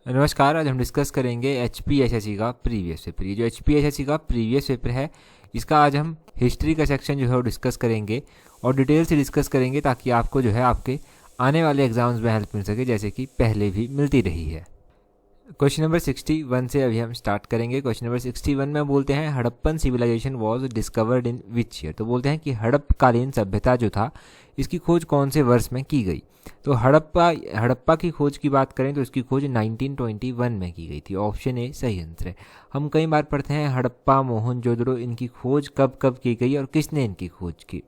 नमस्कार। आज हम डिस्कस करेंगे HPSSC का प्रीवियस पेपर। ये जो HPSSC का प्रीवियस पेपर है, इसका आज हम हिस्ट्री का सेक्शन जो है वो डिस्कस करेंगे और डिटेल से डिस्कस करेंगे ताकि आपको जो है आपके आने वाले एग्जाम्स में हेल्प मिल सके, जैसे कि पहले भी मिलती रही है। क्वेश्चन नंबर 61 से अभी हम स्टार्ट करेंगे। क्वेश्चन नंबर 61 में बोलते हैं Harappan civilization was discovered in which year. तो बोलते हैं कि हड़प्पकालीन सभ्यता जो था इसकी खोज कौन से वर्ष में की गई। तो हड़प्पा की खोज की बात करें तो इसकी खोज 1921 में की गई थी। ऑप्शन ए सही आंसर है। हम कई बार पढ़ते हैं हड़प्पा, मोहनजोदड़ो, इनकी खोज कब कब की गई और किसने इनकी खोज की।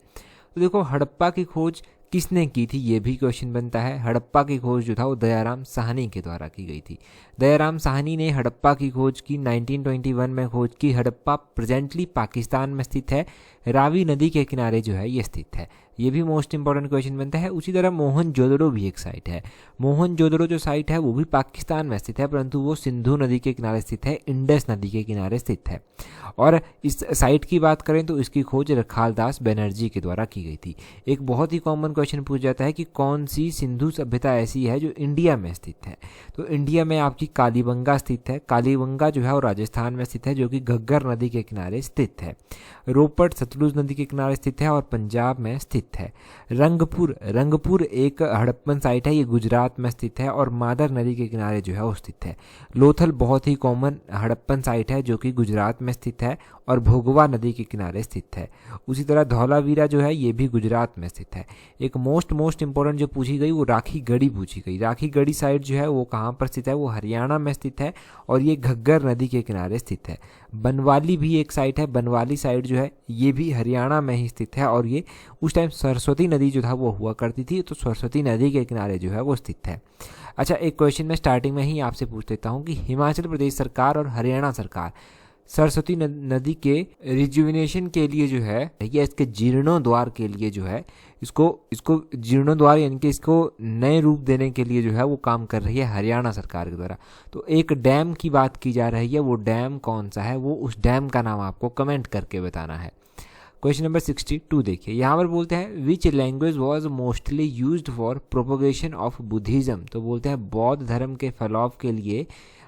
तो देखो, हड़प्पा की खोज किसने की थी ये भी क्वेश्चन बनता है। हड़प्पा की खोज जो था वो दयाराम साहनी के द्वारा की गई थी। दयाराम साहनी ने हड़प्पा की खोज की, 1921 में खोज की। हड़प्पा प्रेजेंटली पाकिस्तान में स्थित है, रावी नदी के किनारे जो है ये स्थित है। ये भी मोस्ट इंपॉर्टेंट क्वेश्चन बनता है। उसी तरह मोहनजोदड़ो भी एक साइट है। मोहनजोदड़ो जो साइट है वो भी पाकिस्तान में स्थित है, परंतु वो सिंधु नदी के किनारे स्थित है, इंडस नदी के किनारे स्थित है। और इस साइट की बात करें तो इसकी खोज रखालदास बनर्जी के द्वारा की गई थी। एक बहुत ही कॉमन क्वेश्चन पूछ जाता है कि कौन सी सिंधु सभ्यता ऐसी है जो इंडिया में स्थित है। तो इंडिया में आपकी कालीबंगा स्थित है। कालीबंगा जो है वो राजस्थान में स्थित है, जो कि घग्गर नदी के किनारे स्थित है। रोपड़ सतलुज नदी के किनारे स्थित है और पंजाब में स्थित है। रंगपुर एक हड़प्पन साइट है, ये गुजरात में स्थित है और मादर नदी के किनारे जो है वो स्थित है। लोथल बहुत ही कॉमन हड़प्पन साइट है जो कि गुजरात में स्थित है और भोगवा नदी के किनारे स्थित है। उसी तरह धौलावीरा जो है ये भी गुजरात में स्थित है। एक मोस्ट इंपॉर्टेंट जो पूछी गई वो राखी गढ़ी पूछी गई। राखी गढ़ी साइट जो है वो कहाँ पर स्थित है, वो हरियाणा में स्थित है और ये घग्गर नदी के किनारे स्थित है। बनवाली भी एक साइट है। बनवाली साइट जो है ये भी हरियाणा में ही स्थित है और ये उस टाइम सरस्वती नदी जो था वो हुआ करती थी, तो सरस्वती नदी के किनारे जो है वो स्थित है। अच्छा, एक क्वेश्चन मैं स्टार्टिंग में ही आपसे पूछ लेता हूँ कि हिमाचल प्रदेश सरकार और हरियाणा सरकार सरस्वती नदी के रिजुविनेशन के लिए जो है या इसके जीर्णोद्वार के लिए जो है इसको जीर्णोद्वार यानी कि इसको नए रूप देने के लिए जो है वो काम कर रही है हरियाणा सरकार के द्वारा। तो एक डैम की बात की जा रही है, वो डैम कौन सा है, वो उस डैम का नाम आपको कमेंट करके बताना है। क्वेश्चन नंबर 62 देखिए, यहाँ पर बोलते हैं which language was mostly used for propagation of Buddhism. तो बोलते हैं बौद्ध धर्म के फैलाव के लिए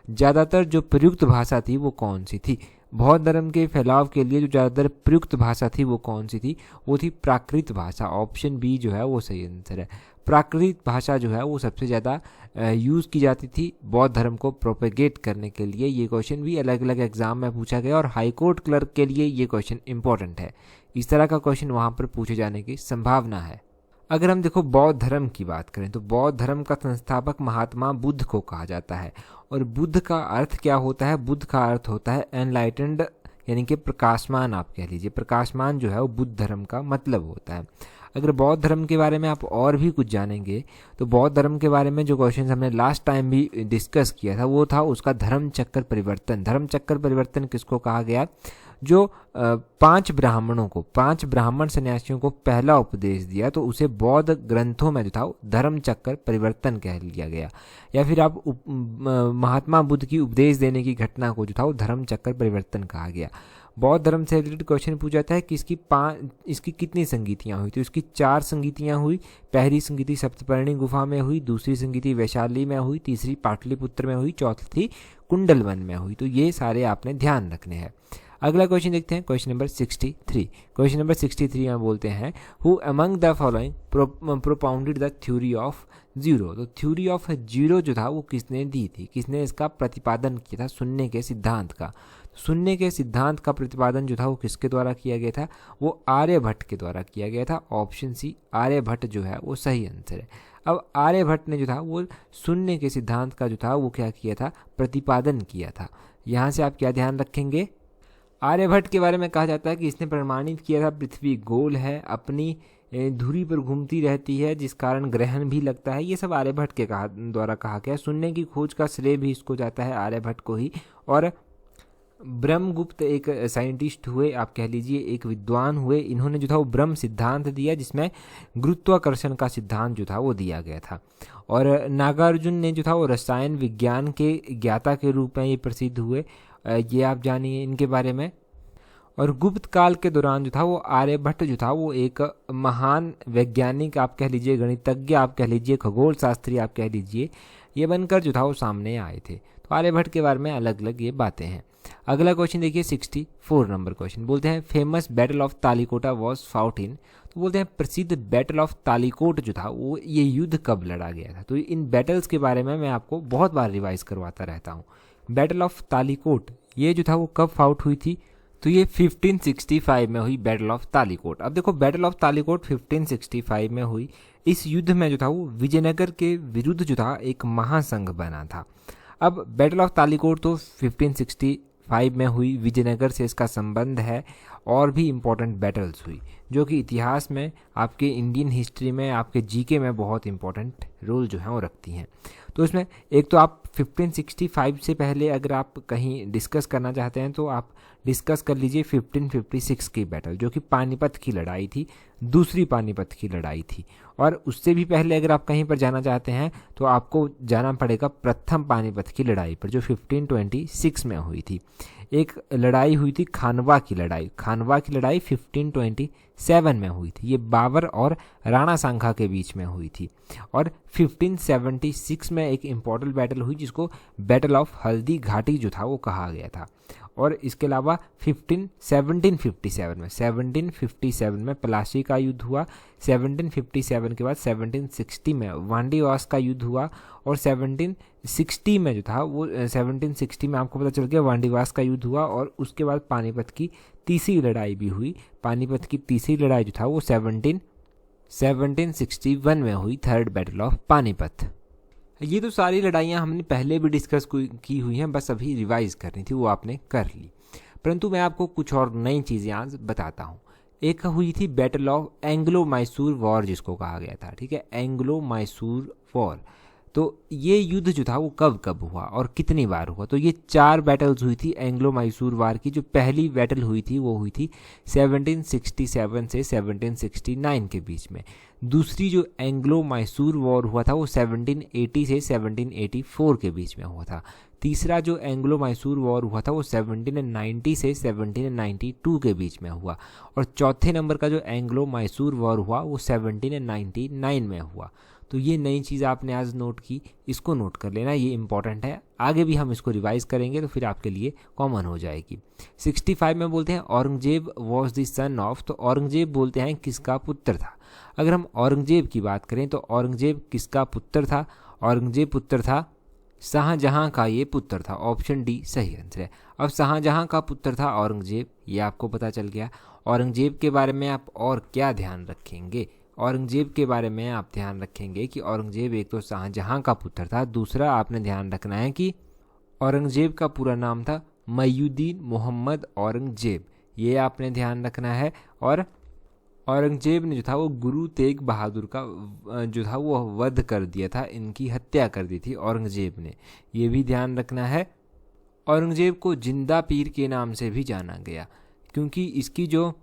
ज़्यादातर जो प्रयुक्त भाषा थी वो कौन सी थी। बौद्ध धर्म के फैलाव के लिए जो ज़्यादातर प्रयुक्त भाषा थी वो कौन सी थी, वो थी प्राकृत भाषा। ऑप्शन बी जो है वो सही आंसर है। प्राकृत भाषा जो है वो सबसे ज़्यादा यूज़ की जाती थी बौद्ध धर्म को प्रोपेगेट करने के लिए। ये क्वेश्चन भी अलग अलग एग्जाम में पूछा गया और हाईकोर्ट क्लर्क के लिए ये क्वेश्चन इंपॉर्टेंट है। इस तरह का क्वेश्चन वहाँ पर पूछे जाने की संभावना है। अगर हम देखो बौद्ध धर्म की बात करें तो बौद्ध धर्म का संस्थापक महात्मा बुद्ध को कहा जाता है। और बुद्ध का अर्थ क्या होता है, बुद्ध का अर्थ होता है एनलाइटेंड, यानी कि प्रकाशमान। आप कह लीजिए प्रकाशमान जो है वो बुद्ध धर्म का मतलब होता है। अगर बौद्ध धर्म के बारे में आप और भी कुछ जानेंगे तो बौद्ध धर्म के बारे में जो क्वेश्चन हमने लास्ट टाइम भी डिस्कस किया था वो था उसका धर्म चक्र परिवर्तन। धर्म चक्र परिवर्तन किसको कहा गया, जो 5 ब्राह्मण सन्यासियों को पहला उपदेश दिया, तो उसे बौद्ध ग्रंथों में जो था धर्म चक्र परिवर्तन कह लिया गया। या फिर आप महात्मा बुद्ध की उपदेश देने की घटना को जो था वो धर्म चक्र परिवर्तन कहा गया। बौद्ध धर्म से रिलेटेड क्वेश्चन पूछा जाता है कि इसकी कितनी संगीतियाँ हुई। तो इसकी 4 संगीतियाँ हुई। पहली संगीति सप्तपर्णी गुफा में हुई, दूसरी संगीति वैशाली में हुई, तीसरी पाटलिपुत्र में हुई, चौथी कुंडलवन में हुई। तो ये सारे आपने ध्यान रखने हैं। अगला क्वेश्चन देखते हैं, क्वेश्चन नंबर 63। क्वेश्चन नंबर 63 में बोलते हैं who among the following propounded the theory of zero. तो थ्योरी ऑफ जीरो जो था वो किसने दी थी, किसने इसका प्रतिपादन किया था, शून्य के सिद्धांत का। शून्य के सिद्धांत का प्रतिपादन जो था वो किसके द्वारा किया गया था, वो आर्यभट्ट के द्वारा किया गया था। ऑप्शन सी आर्यभट्ट जो है वो सही आंसर है। अब आर्यभट्ट ने जो था वो शून्य के सिद्धांत का जो था वो क्या किया था, प्रतिपादन किया था। यहाँ से आप क्या ध्यान रखेंगे, आर्यभट्ट के बारे में कहा जाता है कि इसने प्रमाणित किया था पृथ्वी गोल है, अपनी धुरी पर घूमती रहती है, जिस कारण ग्रहण भी लगता है। ये सब आर्यभट्ट के द्वारा कहा गया। शून्य की खोज का श्रेय भी इसको जाता है, आर्यभट्ट को ही। और ब्रह्मगुप्त एक साइंटिस्ट हुए, आप कह लीजिए एक विद्वान हुए, इन्होंने जो था वो ब्रह्म सिद्धांत दिया जिसमें गुरुत्वाकर्षण का सिद्धांत जो था वो दिया गया था। और नागार्जुन ने जो था वो रसायन विज्ञान के ज्ञाता के रूप में ये प्रसिद्ध हुए। ये आप जानिए इनके बारे में। और गुप्त काल के दौरान जो था वो आर्यभट्ट जो था वो एक महान वैज्ञानिक आप कह लीजिए, गणितज्ञ आप कह लीजिए, खगोल शास्त्री आप कह लीजिए, ये बनकर जो था वो सामने आए थे। तो आर्यभट्ट के बारे में अलग अलग ये बातें हैं। अगला क्वेश्चन देखिए 64 नंबर क्वेश्चन, बोलते हैं famous battle of Talikota was fought in. तो बोलते हैं प्रसिद्ध बैटल ऑफ तालिकोट जो था वो ये युद्ध कब लड़ा गया था। तो इन बैटल्स के बारे में मैं आपको बहुत बार रिवाइज करवाता रहता हूँ। बैटल ऑफ तालिकोट ये जो था वो कब फाउट हुई थी, तो ये 1565 में हुई बैटल ऑफ तालिकोट। अब देखो बैटल ऑफ तालिकोट 1565 में हुई। इस युद्ध में जो था वो विजयनगर के विरुद्ध जो था एक महासंघ बना था। अब बैटल ऑफ तालिकोट तो 1565 में हुई, विजयनगर से इसका संबंध है। और भी इम्पोर्टेंट बैटल्स हुई जो कि इतिहास में, आपके इंडियन हिस्ट्री में, आपके जीके में बहुत इंपॉर्टेंट रोल जो है वो रखती हैं। तो इसमें एक तो आप 1565 से पहले अगर आप कहीं डिस्कस करना चाहते हैं तो आप डिस्कस कर लीजिए 1556 की बैटल, जो कि पानीपत की लड़ाई थी, दूसरी पानीपत की लड़ाई थी। और उससे भी पहले अगर आप कहीं पर जाना चाहते हैं तो आपको जाना पड़ेगा प्रथम पानीपत की लड़ाई पर, जो 1526 में हुई थी। एक लड़ाई हुई थी खानवा की लड़ाई। खानवा की लड़ाई 1527 में हुई थी। ये बाबर और राणा सांघा के बीच में हुई थी। और 1576 में एक इम्पॉर्टेंट बैटल हुई जिसको बैटल ऑफ हल्दी घाटी जो था वो कहा गया था। और इसके अलावा 1757 में प्लासी का युद्ध हुआ। 1757 के बाद 1760 में वांडीवास का युद्ध हुआ। और 1760 में जो था वो 1760 में आपको पता चल गया वांडीवास का युद्ध हुआ। और उसके बाद पानीपत की तीसरी लड़ाई भी हुई। पानीपत की तीसरी लड़ाई जो था वो 1761 में हुई, थर्ड बैटल ऑफ पानीपत। ये तो सारी लड़ाइयाँ हमने पहले भी डिस्कस की हुई हैं, बस अभी रिवाइज करनी थी, वो आपने कर ली। परंतु मैं आपको कुछ और नई चीज़ें आज बताता हूँ। एक हुई थी battle of Anglo Mysore war जिसको कहा गया था, ठीक है, एंग्लो मैसूर वॉर। तो ये युद्ध जो था वो कब कब हुआ और कितनी बार हुआ, तो ये 4 बैटल्स हुई थी एंग्लो मैसूर वार की। जो पहली बैटल हुई थी वो हुई थी 1767 से 1769 के बीच में। दूसरी जो एंग्लो मैसूर वॉर हुआ था वो 1780 से 1784 के बीच में हुआ था। तीसरा जो एंग्लो मैसूर वॉर हुआ था वो 1790 से 1792 के बीच में हुआ। और चौथे नंबर का जो एंग्लो मैसूर वॉर हुआ वो 1799 में हुआ। तो ये नई चीज़ आपने आज नोट की, इसको नोट कर लेना, ये इंपॉर्टेंट है। आगे भी हम इसको रिवाइज करेंगे तो फिर आपके लिए कॉमन हो जाएगी। 65 में बोलते हैं Aurangzeb was the son of. तो औरंगजेब बोलते हैं किसका पुत्र था। अगर हम औरंगजेब की बात करें तो औरंगजेब किसका पुत्र था, औरंगजेब पुत्र था शाहजहां का, ये पुत्र था। ऑप्शन डी सही आंसर है। अब शाहजहां का पुत्र था औरंगजेब, ये आपको पता चल गया। औरंगजेब के बारे में आप और क्या ध्यान रखेंगे, औरंगजेब के बारे में आप ध्यान रखेंगे कि औरंगजेब एक तो शाहजहां का पुत्र था, दूसरा आपने ध्यान रखना है कि औरंगजेब का पूरा नाम था मयूद्दीन मोहम्मद औरंगजेब, ये आपने ध्यान रखना है। और औरंगजेब ने जो था वो गुरु तेग बहादुर का जो था वो वध कर दिया था, इनकी हत्या कर दी थी औरंगजेब ने, ये भी ध्यान रखना है। औरंगजेब को जिंदा पीर के नाम से भी जाना गया क्योंकि इसकी जो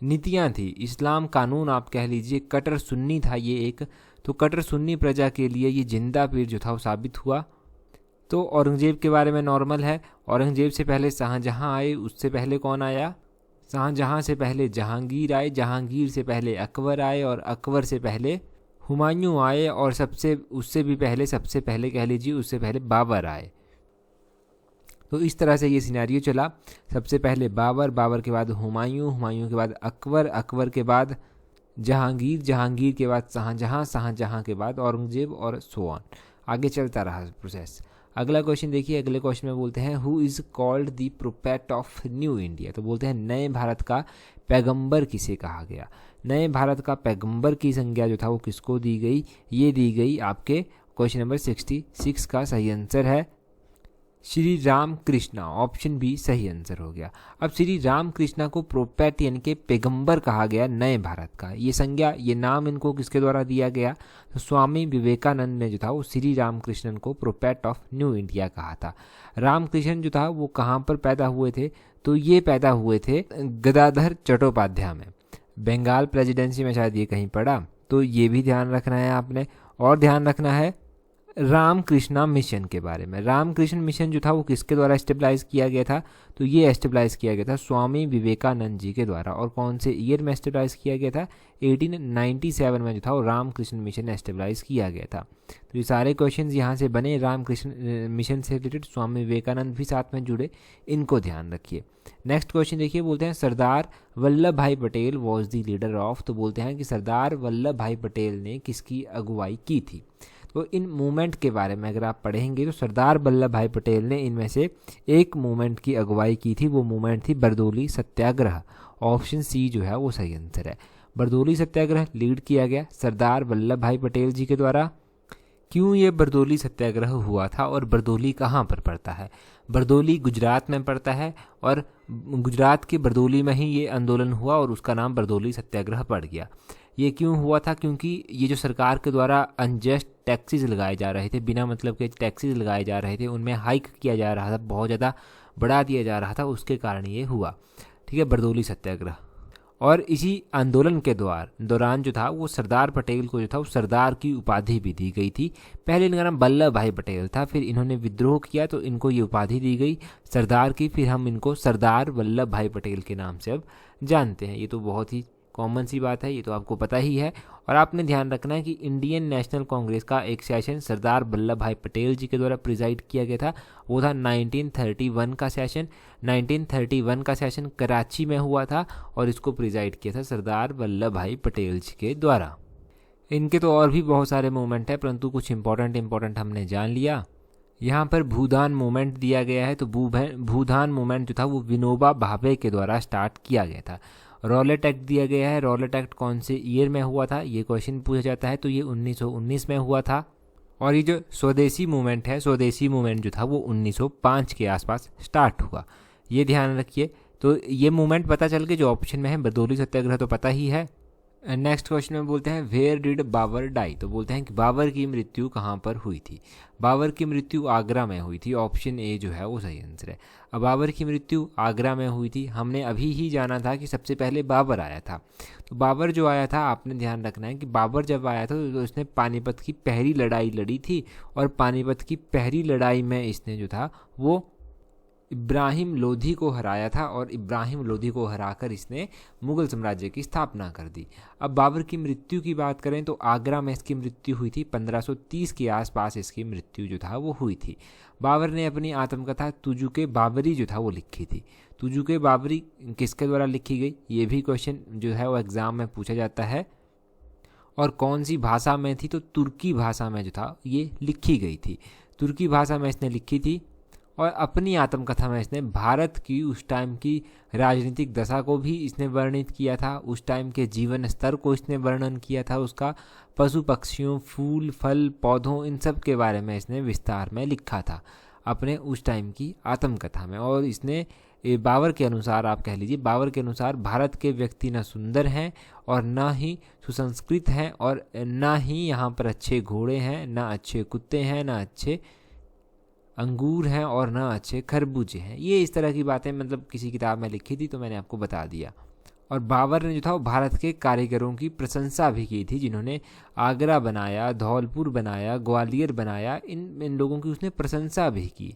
नीतियाँ थी, इस्लाम कानून आप कह लीजिए, कट्टर सुन्नी था ये एक, तो कट्टर सुन्नी प्रजा के लिए ये जिंदा पीर जो था वो साबित हुआ। तो औरंगजेब के बारे में नॉर्मल है। औरंगजेब से पहले शाहजहां आए, उससे पहले कौन आया, शाहजहां से पहले जहांगीर आए, जहांगीर से पहले अकबर आए, और अकबर से पहले हुमायूं आए, और उससे भी पहले, सबसे पहले कह लीजिए उससे पहले बाबर आए। तो इस तरह से ये सिनेरियो चला। सबसे पहले बाबर, बाबर के बाद हुमायूं, हुमायूं के बाद अकबर, अकबर के बाद जहांगीर, जहांगीर के बाद शाहजहां, शाहजहां के बाद औरंगजेब, और सो ऑन, आगे चलता रहा प्रोसेस। अगला क्वेश्चन देखिए, अगले क्वेश्चन में बोलते हैं who is called the prophet of new India. तो बोलते हैं नए भारत का पैगंबर किसे कहा गया। नए भारत का पैगंबर की संज्ञा जो था वो किसको दी गई, ये दी गई आपके क्वेश्चन नंबर 66 का सही आंसर है श्री राम कृष्णा, ऑप्शन बी सही आंसर हो गया। अब श्री राम कृष्णा को प्रोफेट यानी कि पैगंबर कहा गया नए भारत का। ये संज्ञा, ये नाम इनको किसके द्वारा दिया गया, तो स्वामी विवेकानंद ने जो था वो श्री रामकृष्णन को प्रोफेट ऑफ न्यू इंडिया कहा था। रामकृष्ण जो था वो कहाँ पर पैदा हुए थे, तो ये पैदा हुए थे गदाधर चट्टोपाध्याय में, बंगाल प्रेसिडेंसी में शायद ये कहीं पड़ा, तो ये भी ध्यान रखना है आपने। और ध्यान रखना है रामकृष्णा मिशन के बारे में। रामकृष्ण मिशन जो था वो किसके द्वारा एस्टेब्लाइज किया गया था? तो ये एस्टेब्लाइज किया गया था स्वामी विवेकानंद जी के द्वारा। और कौन से ईयर में एस्टेब्लाइज किया गया था? 1897 में जो था वो रामकृष्ण मिशन एस्टेब्लाइज किया गया था। तो ये सारे क्वेश्चंस यहाँ से बने रामकृष्ण मिशन से रिलेटेड, स्वामी विवेकानंद भी साथ में जुड़े, इनको ध्यान रखिए। नेक्स्ट क्वेश्चन देखिए, बोलते हैं सरदार वल्लभ भाई Patel was the leader of. तो बोलते हैं कि सरदार वल्लभ भाई पटेल ने किसकी अगुवाई की थी? तो इन मूवमेंट के बारे में अगर आप पढ़ेंगे तो सरदार वल्लभ भाई पटेल ने इनमें से एक मूवमेंट की अगुवाई की थी। वो मूवमेंट थी बरदोली सत्याग्रह। ऑप्शन सी जो है वो सही आंसर है। बरदोली सत्याग्रह लीड किया गया सरदार वल्लभ भाई पटेल जी के द्वारा। क्यों ये बरदोली सत्याग्रह हुआ था और बरदोली कहाँ पर पड़ता है? बरदोली गुजरात में पड़ता है और गुजरात के बरदोली में ही ये आंदोलन हुआ और उसका नाम बरदोली सत्याग्रह पड़ गया। ये क्यों हुआ था? क्योंकि ये जो सरकार के द्वारा अनजस्ट टैक्सेस लगाए जा रहे थे, बिना मतलब के टैक्सेस लगाए जा रहे थे, उनमें हाइक किया जा रहा था, बहुत ज़्यादा बढ़ा दिया जा रहा था, उसके कारण ये हुआ। ठीक है, बरदोली सत्याग्रह। और इसी आंदोलन के दौरान जो था वो सरदार पटेल को जो था वो सरदार की उपाधि भी दी गई थी। पहले इनका नाम वल्लभ भाई पटेल था, फिर इन्होंने विद्रोह किया तो इनको ये उपाधि दी गई सरदार की। फिर हम इनको सरदार वल्लभ भाई पटेल के नाम से अब जानते हैं। ये तो बहुत ही कॉमन सी बात है, ये तो आपको पता ही है। और आपने ध्यान रखना है कि इंडियन नेशनल कांग्रेस का एक सेशन सरदार वल्लभ भाई पटेल जी के द्वारा प्रिजाइड किया गया था। वो था 1931 का सेशन। 1931 का सेशन कराची में हुआ था और इसको प्रिजाइड किया था सरदार वल्लभ भाई पटेल जी के द्वारा। इनके तो और भी बहुत सारे मूवमेंट हैं, परंतु कुछ इंपॉर्टेंट हमने जान लिया। यहाँ पर भूदान मूवमेंट दिया गया है। तो भूदान मूवमेंट जो था वो विनोबा भावे के द्वारा स्टार्ट किया गया था। रॉलेट एक्ट दिया गया है। रॉलेट एक्ट कौन से ईयर में हुआ था, ये क्वेश्चन पूछा जाता है। तो ये 1919 में हुआ था। और ये जो स्वदेशी मूवमेंट है, स्वदेशी मूवमेंट जो था वो 1905 के आसपास स्टार्ट हुआ, ये ध्यान रखिए। तो ये मूवमेंट पता चल के जो ऑप्शन में है बरदोली सत्याग्रह तो पता ही है। नेक्स्ट क्वेश्चन में बोलते हैं वेयर डिड बाबर डाई। तो बोलते हैं कि बाबर की मृत्यु कहाँ पर हुई थी? बाबर की मृत्यु आगरा में हुई थी। ऑप्शन ए जो है वो सही आंसर है। अब बाबर की मृत्यु आगरा में हुई थी। हमने अभी ही जाना था कि सबसे पहले बाबर आया था। तो बाबर जो आया था, आपने ध्यान रखना है कि बाबर जब आया था तो उसने पानीपत की पहली लड़ाई लड़ी थी। और पानीपत की पहली लड़ाई में इसने जो था वो इब्राहिम लोधी को हराया था और इब्राहिम लोधी को हराकर इसने मुगल साम्राज्य की स्थापना कर दी। अब बाबर की मृत्यु की बात करें तो आगरा में इसकी मृत्यु हुई थी। 1530 के आसपास इसकी मृत्यु जो था वो हुई थी। बाबर ने अपनी आत्मकथा तुजुके बाबरी जो था वो लिखी थी। तुजुके बाबरी किसके द्वारा लिखी गई, ये भी क्वेश्चन जो है वो एग्ज़ाम में पूछा जाता है। और कौन सी भाषा में थी? तो तुर्की भाषा में जो था ये लिखी गई थी। तुर्की भाषा में इसने लिखी थी। और अपनी आत्मकथा में इसने भारत की उस टाइम की राजनीतिक दशा को भी इसने वर्णित किया था। उस टाइम के जीवन स्तर को इसने वर्णन किया था, उसका पशु पक्षियों, फूल फल पौधों, इन सब के बारे में इसने विस्तार में लिखा था अपने उस टाइम की आत्मकथा में। और इसने बाबर के अनुसार, आप कह लीजिए बाबर के अनुसार, भारत के व्यक्ति न सुंदर हैं और ना ही सुसंस्कृत हैं और ना ही यहाँ पर अच्छे घोड़े हैं, ना अच्छे कुत्ते हैं, ना अच्छे अंगूर हैं और ना अच्छे खरबूजे हैं। ये इस तरह की बातें मतलब किसी किताब में लिखी थी, तो मैंने आपको बता दिया। और बाबर ने जो था वो भारत के कारीगरों की प्रशंसा भी की थी, जिन्होंने आगरा बनाया, धौलपुर बनाया, ग्वालियर बनाया, इन लोगों की उसने प्रशंसा भी की।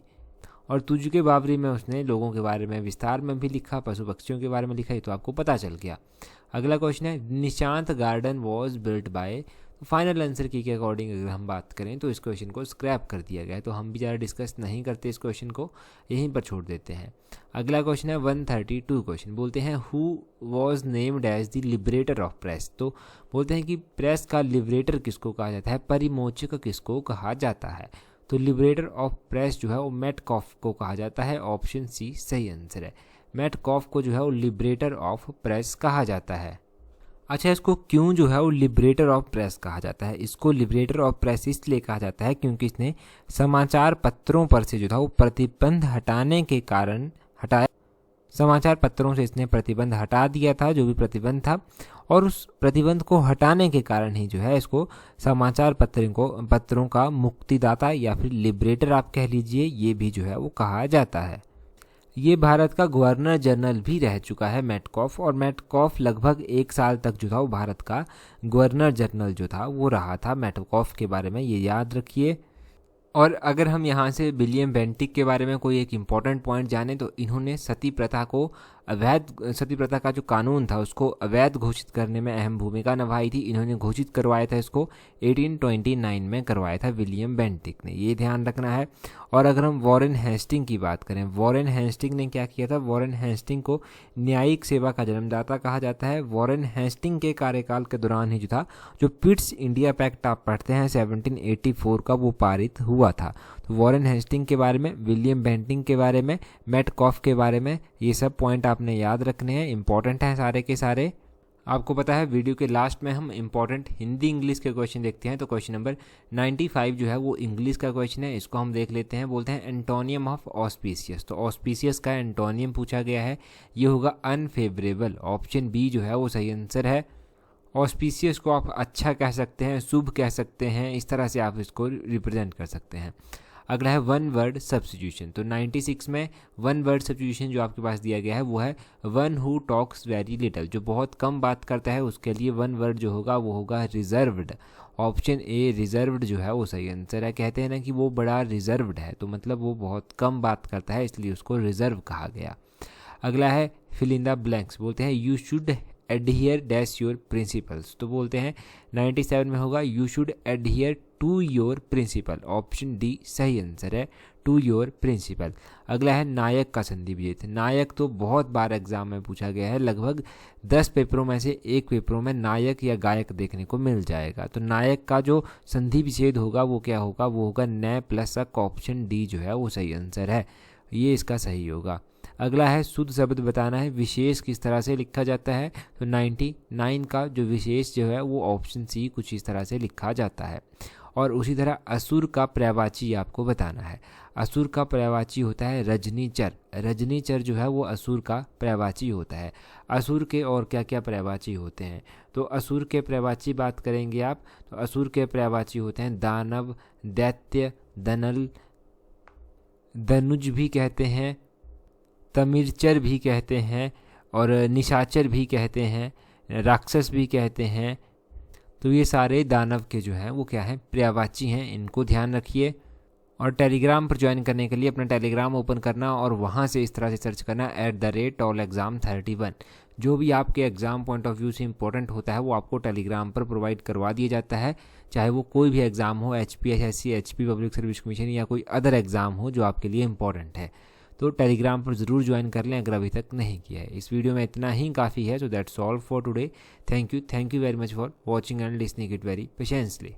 और तुजुके बाबरी में उसने लोगों के बारे में विस्तार में भी लिखा, पशु पक्षियों के बारे में लिखा, ये तो आपको पता चल गया। अगला क्वेश्चन है Nishant garden was built by. Final answer की के अकॉर्डिंग अगर हम बात करें तो इस क्वेश्चन को स्क्रैप कर दिया गया है, तो हम भी ज़्यादा डिस्कस नहीं करते, इस क्वेश्चन को यहीं पर छोड़ देते हैं। अगला क्वेश्चन है 132 क्वेश्चन। बोलते हैं who was named as the liberator of press. तो बोलते हैं कि प्रेस का लिबरेटर किसको कहा जाता है, परिमोचक किसको कहा जाता है। तो लिबरेटर ऑफ प्रेस जो है वो मेटकॉफ को कहा जाता है। ऑप्शन सी सही आंसर है। मेटकॉफ को जो है वो लिबरेटर ऑफ प्रेस कहा जाता है। अच्छा, इसको क्यों जो है वो लिबरेटर ऑफ प्रेस कहा जाता है? इसको लिबरेटर ऑफ प्रेस इसलिए कहा जाता है क्योंकि इसने समाचार पत्रों पर से जो था वो प्रतिबंध हटाने के कारण हटाया, समाचार पत्रों से इसने प्रतिबंध हटा दिया था, जो भी प्रतिबंध था, और उस प्रतिबंध को हटाने के कारण ही जो है इसको समाचार पत्रों का मुक्तिदाता या फिर लिबरेटर आप कह लीजिए, ये भी जो है वो कहा जाता है। ये भारत का गवर्नर जनरल भी रह चुका है मेटकॉफ, और मेटकॉफ लगभग 1 साल तक जो था वो भारत का गवर्नर जनरल जो था वो रहा था। मेटकॉफ के बारे में ये याद रखिए। और अगर हम यहाँ से विलियम बेंटिक के बारे में कोई एक इम्पॉर्टेंट पॉइंट जाने तो इन्होंने सती प्रथा को सती प्रथा का जो कानून था उसको अवैध घोषित करने में अहम भूमिका निभाई थी। इन्होंने घोषित करवाया था इसको 1829 में करवाया था विलियम बेंटिक ने, ये ध्यान रखना है। और अगर हम वॉरेन हेस्टिंग की बात करें, वॉरेन हेस्टिंग ने क्या किया था? वॉरेन हेस्टिंग को न्यायिक सेवा का जन्मदाता कहा जाता है। वॉरेन हेस्टिंग के कार्यकाल के दौरान ही जो था, जो पिट्स इंडिया पैक्ट आप पढ़ते हैं 1784 का, वो पारित हुआ था। तो वॉरेन हेस्टिंग के बारे में, विलियम बेंटिक के बारे में, मेटकॉफ के बारे में, ये सब पॉइंट आपने याद रखने हैं, इंपॉर्टेंट हैं सारे के सारे। आपको पता है वीडियो के लास्ट में हम इंपॉर्टेंट हिंदी इंग्लिश के क्वेश्चन देखते हैं। तो क्वेश्चन नंबर 95 जो है वो इंग्लिश का क्वेश्चन है, इसको हम देख लेते हैं। बोलते हैं एंटोनियम ऑफ ऑस्पिशियस। तो ऑस्पिशियस का एंटोनियम पूछा गया है, ये होगा अनफेवरेबल। ऑप्शन बी जो है वो सही आंसर है। ऑस्पिशियस को आप अच्छा कह सकते हैं, शुभ कह सकते हैं, इस तरह से आप इसको रिप्रेजेंट कर सकते हैं। अगला है वन वर्ड सब्स्टिट्यूशन। तो 96 में वन वर्ड सब्स्टिट्यूशन जो आपके पास दिया गया है वो है one who talks very little. जो बहुत कम बात करता है उसके लिए वन वर्ड जो होगा वो होगा रिजर्व्ड। ऑप्शन ए रिजर्व्ड जो है वो सही आंसर है। कहते हैं ना कि वो बड़ा रिजर्व्ड है, तो मतलब वो बहुत कम बात करता है, इसलिए उसको रिजर्व कहा गया। अगला है फिल इन द ब्लैंक्स। बोलते हैं you should adhere dash your principles. तो बोलते हैं 97 में होगा you should adhere to your principle. Option D सही आंसर है, टू योर प्रिंसिपल। अगला है नायक का संधि विच्छेद। नायक तो बहुत बार एग्जाम में पूछा गया है, लगभग 10 पेपरों में से एक पेपरों में नायक या गायक देखने को मिल जाएगा। तो नायक का जो संधि विच्छेद होगा वो क्या होगा? वो होगा न प्लस अक। ऑप्शन डी जो है वो सही आंसर है, ये इसका सही होगा। अगला है शुद्ध शब्द बताना है, विशेष किस तरह से लिखा जाता है। तो 99 का जो विशेष जो है वो ऑप्शन सी कुछ इस तरह से लिखा जाता है। और उसी तरह असुर का पर्यायवाची आपको बताना है। असुर का पर्यायवाची होता है रजनीचर। रजनीचर जो है वो असुर का पर्यायवाची होता है। असुर के और क्या क्या पर्यायवाची होते हैं? तो असुर के पर्यायवाची बात करेंगे आप, तो असुर के पर्यायवाची होते हैं दानव, दैत्य, दनल, दनुज भी कहते हैं, तमिरचर भी कहते हैं, और निशाचर भी कहते हैं, राक्षस भी कहते हैं। तो ये सारे दानव के जो हैं वो क्या हैं? पर्यायवाची हैं, इनको ध्यान रखिए। और टेलीग्राम पर ज्वाइन करने के लिए अपना टेलीग्राम ओपन करना और वहाँ से इस तरह से सर्च करना @allexam31। जो भी आपके एग्ज़ाम पॉइंट ऑफ व्यू से इंपॉर्टेंट होता है वो आपको टेलीग्राम पर प्रोवाइड करवा दिया जाता है, चाहे वो कोई भी एग्ज़ाम हो, HPSSC, HP public service commission या कोई अदर एग्ज़ाम हो जो आपके लिए इंपॉर्टेंट है। तो टेलीग्राम पर ज़रूर ज्वाइन कर लें अगर अभी तक नहीं किया है। इस वीडियो में इतना ही काफ़ी है। So that's all for today. Thank you very much for watching and listening it very patiently.